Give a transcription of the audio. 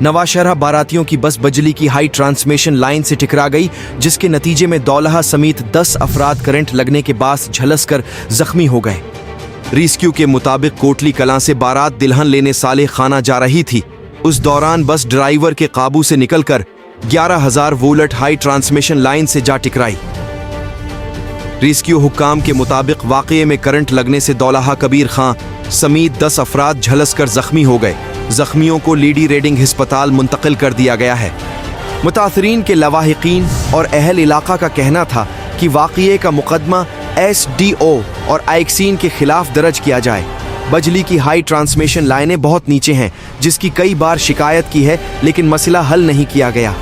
नवाशहरा बारातियों की बस बिजली की हाई ट्रांसमिशन लाइन से टकरा गई, जिसके नतीजे में दौलहा समेत 10 अफराद करंट लगने के बाद झलसकर जख्मी हो गए। रेस्क्यू के मुताबिक कोटली कलां से बारात दुल्हन लेने साले खाना जा रही थी। उस दौरान बस ड्राइवर के काबू से निकलकर 11,000 वोल्ट हाई ट्रांसमिशन लाइन से जा टकराई। रेस्क्यू हुक्काम के मुताबिक वाकये में करंट लगने से दौलहा कबीर खां समेत 10 अफराद झलसकर जख्मी हो गए। जख्मियों को लेडी रेडिंग अस्पताल मुंतकिल कर दिया गया है। मुतासरीन के लवाहिकीन और अहल इलाका का कहना था कि वाकये का मुकदमा SDO और आइक्सीन के खिलाफ दर्ज किया जाए। बिजली की हाई ट्रांसमिशन लाइनें बहुत नीचे हैं, जिसकी कई बार शिकायत की है, लेकिन मसला हल नहीं किया गया।